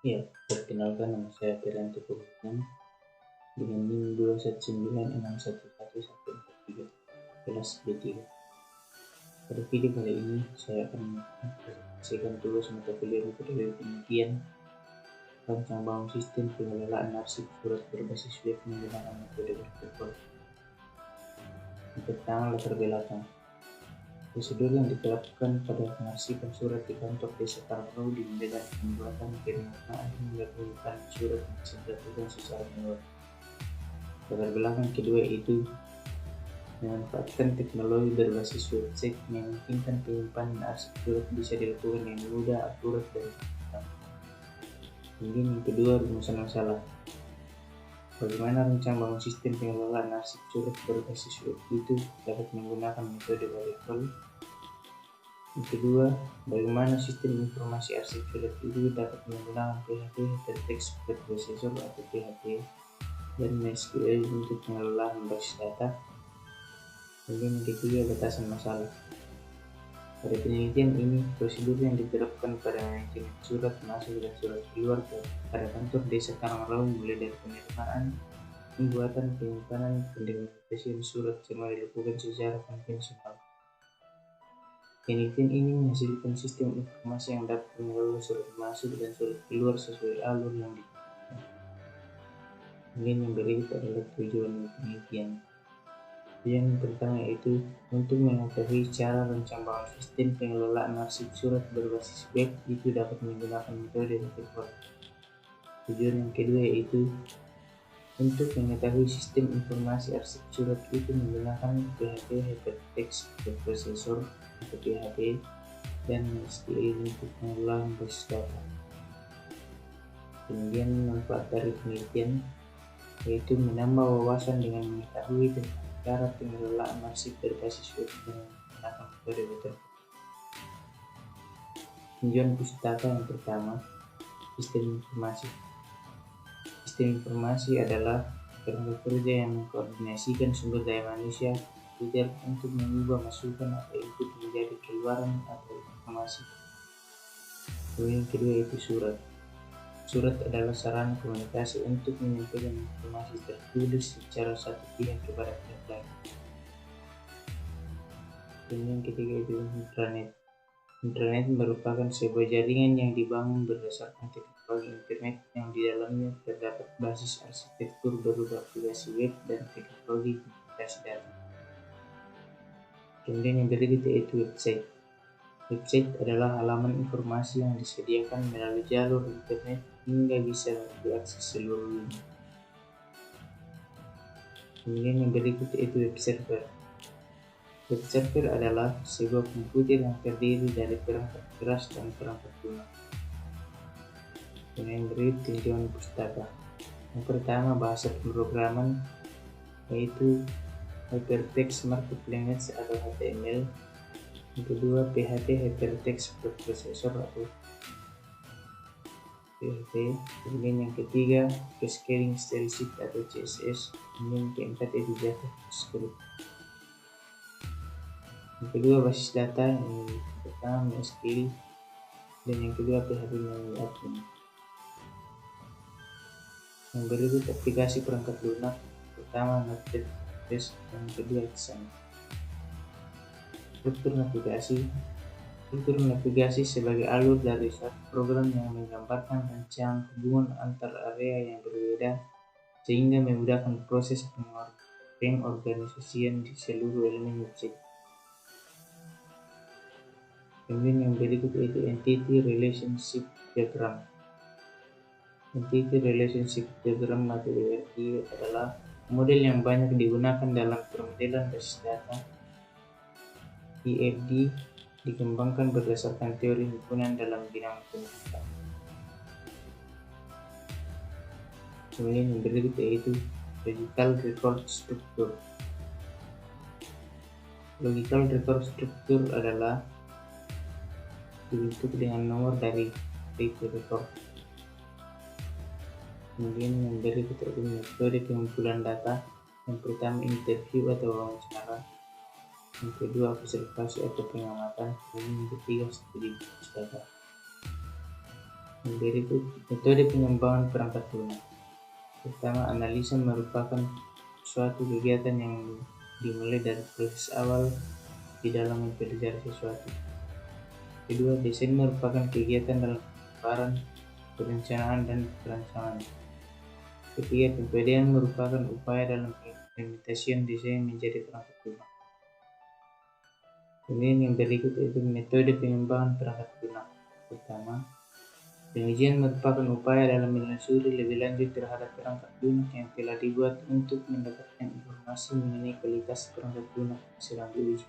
Ya, perkenalkan nama saya Ferianto Purwokon dengan NIM 219611143 kelas B3. Pada video kali ini saya akan mempresentasikan tugas mata kuliah metode penelitian rancang bangun sistem pengelolaan arsip surat berbasis web menggunakan metode waterfall. Yang pertama, latar belakang. Prosedur yang diterapkan pada pengarsipan surat di kantor desa Karanglo dimulai dari pembuatan penerimaan hingga penyimpanan surat yang bisa dilakukan secara manual. Latar belakang kedua itu memanfaatkan teknologi berbasis website yang memungkinkan penyimpanan arsip surat bisa dilakukan dengan mudah, akurat, dan cepat. Kemudian yang kedua, rumusan masalah. Bagaimana rencana bangun sistem pengelolaan arsip surat berbasis web itu dapat menggunakan metode waterfall. Yang kedua, bagaimana sistem informasi arsip surat itu dapat menggunakan PHP Hypertext Preprocessor atau PHP dan MySQL untuk pengelolaan basis data. Kemudian yang ketiga, batasan masalah. Pada penelitian ini, prosedur yang diterapkan pada manajemen surat masuk dan surat keluar pada kantor desa Karanglo mulai dari penerimaan, pembuatan, penyimpanan, pendokumentasian surat semua dilakukan secara konvensional. Penelitian ini menghasilkan sistem informasi yang dapat mengelola surat masuk dan surat keluar sesuai alur yang ditentukan. Kemudian yang berikut adalah tujuan penelitian. Yang pertama yaitu untuk mengetahui cara rancang bangun sistem pengelolaan arsip surat berbasis web itu dapat menggunakan metode waterfall. Tujuan yang kedua yaitu untuk mengetahui sistem informasi arsip surat itu menggunakan PHP Hypertext Preprocessor atau PHP dan MySQL untuk pengelolaan basis data. Kemudian manfaat dari penelitian yaitu menambah wawasan dengan mengetahui tentang cara pengelolaan arsip berbasis web dengan menggunakan metode waterfall. Tinjauan pustaka yang pertama, sistem informasi. Sistem informasi adalah kerangka kerja yang mengkoordinasikan sumber daya manusia untuk mengubah masukan atau input menjadi keluaran atau informasi. Kemudian yang kedua yaitu surat. Surat adalah sarana komunikasi untuk menyampaikan informasi tertulis secara satu pihak kepada pihak lain. Kemudian yang ketiga itu intranet. Intranet merupakan sebuah jaringan yang dibangun berdasarkan teknologi internet yang di dalamnya terdapat basis arsitektur berupa aplikasi web dan teknologi komunikasi data. Kemudian yang berikutnya yaitu website. Website adalah halaman informasi yang disediakan melalui jalur internet hingga bisa diakses seluruh dunia. Kemudian yang berikutnya yaitu web server. Web server adalah sebuah komputer yang terdiri dari perangkat keras dan perangkat lunak. Kemudian yang berikut tinjauan pustaka. Yang pertama, bahasa pemrograman yaitu Hypertext Markup Language atau HTML. Yang kedua, PHP Hypertext Preprocessor atau PHP. Kemudian yang ketiga, Cascading Style Sheet atau CSS. Kemudian yang keempat itu JavaScript. Yang kedua, basis data. Yang pertama MySQL dan yang kedua PHP Manual Admin. Yang berikut aplikasi perangkat lunak. Pertama Notepad+, yang kedua Xen. Struktur navigasi sebagai alur dari suatu program yang menggambarkan rancangan hubungan antar area yang berbeda sehingga memudahkan proses pengorganisasian di seluruh elemen website. Kemudian yang berikut yaitu Entity Relationship Diagram. Entity Relationship Diagram atau ERD adalah model yang banyak digunakan dalam permodelan basis data. ERD dikembangkan berdasarkan teori himpunan dalam bidang matematika. Kemudian yang berikut yaitu Logical Record Structure. Logical Record Structure adalah dibentuk dengan nomor dari type record. Kemudian yang berikut yaitu metode pengumpulan data. Yang pertama interview atau wawancara, yang kedua observasi atau pengamatan, dan yang ketiga studi basis data. Yang berikut, metode pengembangan perangkat lunak. Pertama, analisa merupakan suatu kegiatan yang dimulai dari proses awal di dalam mempelajari sesuatu. Kedua, desain merupakan kegiatan dalam pengembaraan, perencanaan, dan perancangan. Ketiga, pembedaan merupakan upaya dalam implementasian desain menjadi perangkat lunak. Kemudian yang berikut itu metode pengembangan perangkat lunak. Pertama, pengujian merupakan upaya dalam menelusuri lebih lanjut terhadap perangkat lunak yang telah dibuat untuk mendapatkan informasi mengenai kualitas perangkat lunak yang sedang diuji.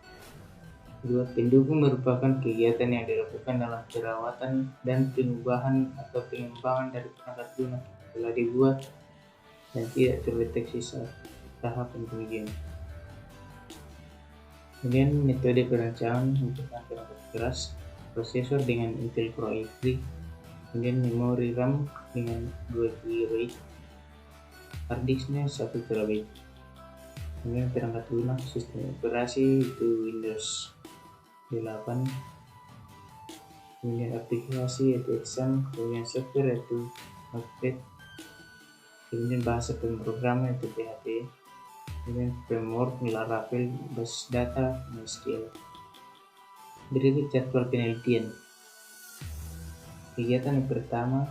Kedua, pendukung merupakan kegiatan yang dilakukan dalam perawatan dan pengubahan atau pengembangan dari perangkat lunak yang telah dibuat dan tidak terdeteksi saat tahapan pengujian. Kemudian metode perancangan menggunakan perangkat keras, prosesor dengan Intel Core i3, kemudian memori RAM dengan 2 GB, hard disknya 1 TB. Kemudian perangkat lunak, sistem operasi itu Windows 8, kemudian aplikasi yaitu Exam, kemudian software yaitu Notepad, kemudian bahasa pemrograman yaitu PHP, kemudian framework Laravel, basis data MySQL. Berikut jadwal penelitian. Kegiatan yang pertama,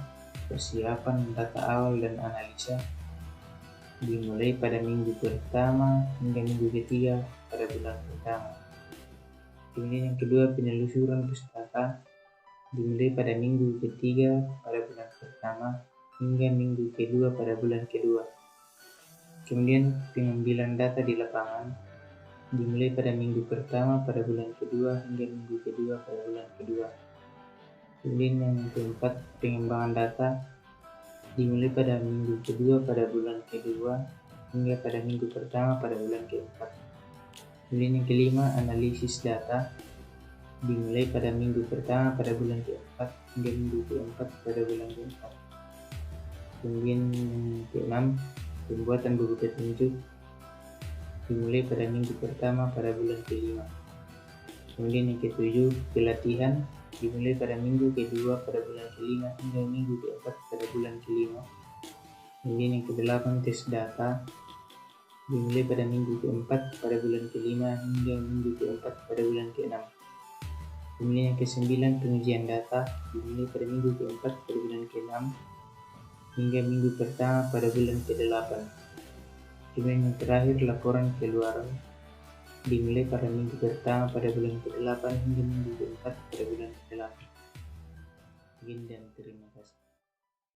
persiapan data awal dan analisa, dimulai pada minggu pertama hingga minggu ketiga pada bulan pertama. Kemudian yang kedua, penelusuran pustaka, dimulai pada minggu ketiga pada bulan pertama hingga minggu kedua pada bulan kedua. Kemudian pengambilan data di lapangan, dimulai pada minggu pertama pada bulan kedua hingga minggu kedua pada bulan kedua. Kemudian yang keempat, pengembangan data, dimulai pada minggu kedua pada bulan kedua hingga pada minggu pertama pada bulan keempat. Kemudian yang kelima, analisis data, dimulai pada minggu pertama pada bulan keempat hingga minggu keempat pada bulan keempat. Kemudian yang keenam, pembuatan buku petunjuk, dimulai pada minggu pertama pada bulan kelima. Kemudian yang ketujuh, pelatihan, dimulai pada minggu kedua pada bulan kelima hingga minggu keempat pada bulan kelima. Kemudian yang kedelapan, tes data, dimulai pada minggu keempat pada bulan kelima hingga minggu keempat pada bulan keenam. Kemudian yang kesembilan, pengujian data, dimulai pada minggu keempat pada bulan keenam hingga minggu pertama pada bulan ke-8. Kemudian yang terakhir, laporan keluaran, dimulai pada minggu pertama pada bulan ke-8 hingga minggu ke-4 pada bulan ke-8. Begini dan terima kasih.